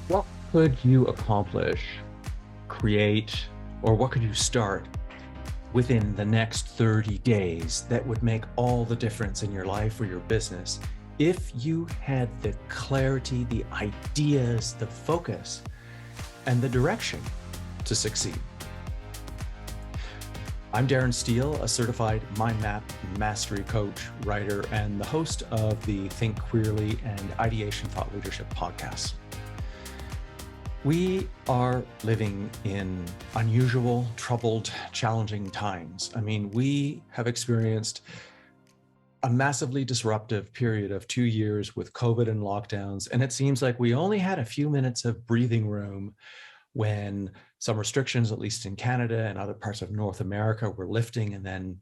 What could you accomplish, create, or what could you start within the next 30 days that would make all the difference in your life or your business if you had the clarity, the ideas, the focus, and the direction to succeed? I'm Darren Steele, a certified mind map mastery coach, writer, and the host of the Think Queerly and IDEAtion Thought Leadership podcasts. We are living in unusual, troubled, challenging times. I mean, we have experienced a massively disruptive period of 2 years with COVID and lockdowns, and it seems like we only had a few minutes of breathing room when some restrictions, at least in Canada and other parts of North America, were lifting, and then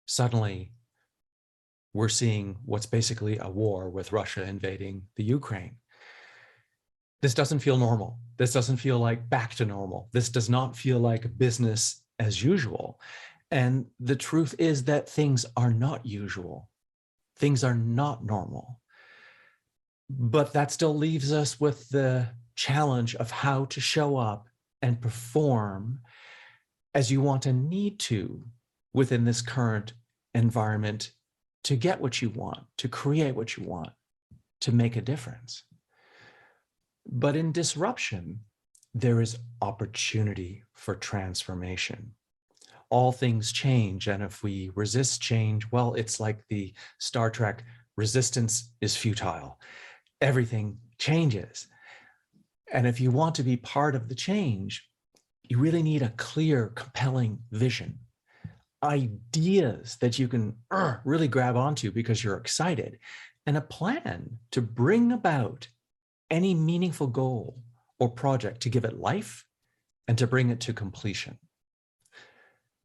suddenly we're seeing what's basically a war with Russia invading the Ukraine. This doesn't feel normal. This doesn't feel like back to normal. This does not feel like business as usual. And the truth is that things are not usual. Things are not normal. But that still leaves us with the challenge of how to show up and perform as you want and need to within this current environment to get what you want, to create what you want, to make a difference. But in disruption, there is opportunity for transformation. All things change, and if we resist change, well, it's like the Star Trek, resistance is futile. Everything changes. And if you want to be part of the change, you really need a clear, compelling vision, ideas that you can really grab onto because you're excited, and a plan to bring about any meaningful goal or project, to give it life and to bring it to completion.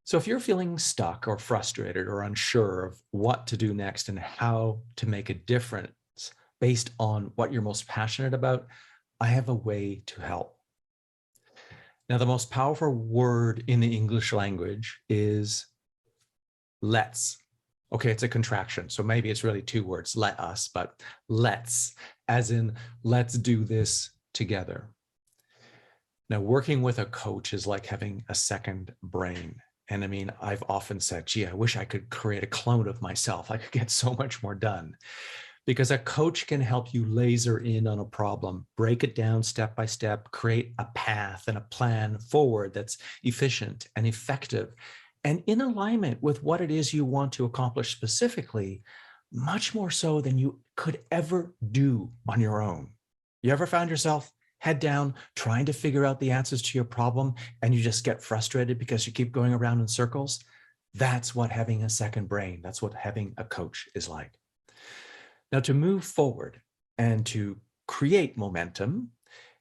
So if you're feeling stuck or frustrated or unsure of what to do next and how to make a difference based on what you're most passionate about, I have a way to help. Now, the most powerful word in the English language is let's. Okay, it's a contraction, so maybe it's really two words, let us, but let's, as in let's do this together. Now, working with a coach is like having a second brain. And I mean, I've often said, gee, I wish I could create a clone of myself. I could get so much more done. Because a coach can help you laser in on a problem, break it down step by step, create a path and a plan forward that's efficient and effective, and in alignment with what it is you want to accomplish specifically, much more so than you could ever do on your own. You ever found yourself head down trying to figure out the answers to your problem and you just get frustrated because you keep going around in circles? That's what having a second brain, that's what having a coach is like. Now, to move forward and to create momentum,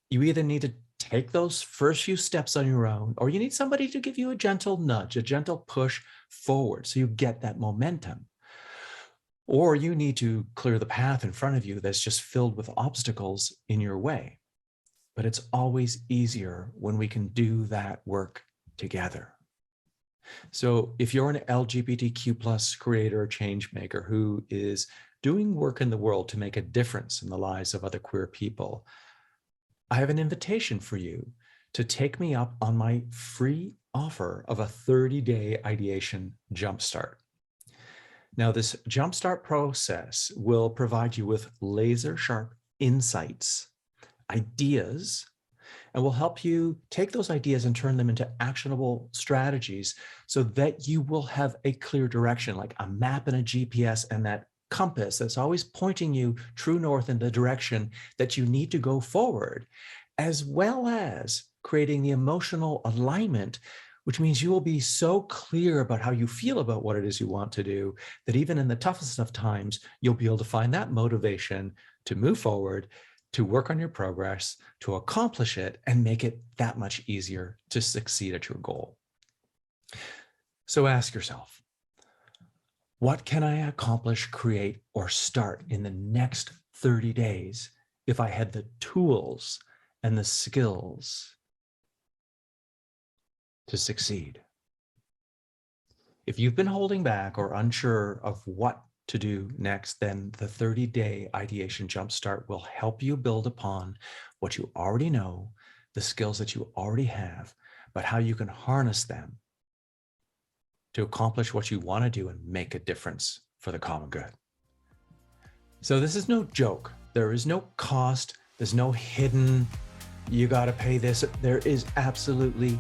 you either need to take those first few steps on your own, or you need somebody to give you a gentle nudge, a gentle push forward so you get that momentum. Or you need to clear the path in front of you that's just filled with obstacles in your way. But it's always easier when we can do that work together. So if you're an LGBTQ plus creator or change maker who is doing work in the world to make a difference in the lives of other queer people, I have an invitation for you to take me up on my free offer of a 30-day ideation jumpstart. Now, this jumpstart process will provide you with laser sharp insights, ideas, and will help you take those ideas and turn them into actionable strategies so that you will have a clear direction, like a map and a GPS and that compass that's always pointing you true north in the direction that you need to go forward, as well as creating the emotional alignment, which means you will be so clear about how you feel about what it is you want to do that even in the toughest of times, you'll be able to find that motivation to move forward, to work on your progress, to accomplish it, and make it that much easier to succeed at your goal. So ask yourself, what can I accomplish, create, or start in the next 30 days if I had the tools and the skills to succeed? If you've been holding back or unsure of what to do next, then the 30-day Ideation Jumpstart will help you build upon what you already know, the skills that you already have, but how you can harness them to accomplish what you want to do and make a difference for the common good. So this is no joke. There is no cost. There's no hidden, you got to pay this. There is absolutely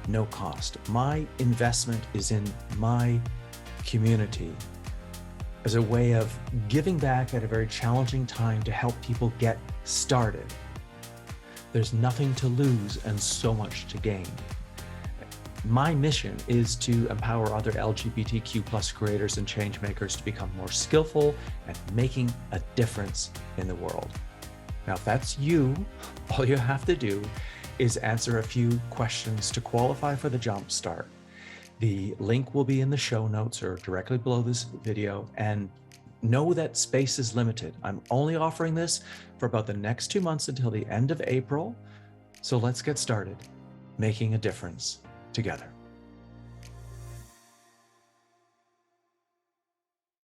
no cost. My investment is in my community as a way of giving back at a very challenging time to help people get started. There's nothing to lose and so much to gain. My mission is to empower other LGBTQ plus creators and change makers to become more skillful at making a difference in the world. Now, if that's you, all you have to do is answer a few questions to qualify for the Jumpstart. The link will be in the show notes or directly below this video, and know that space is limited. I'm only offering this for about the next 2 months until the end of April. So let's get started making a difference together.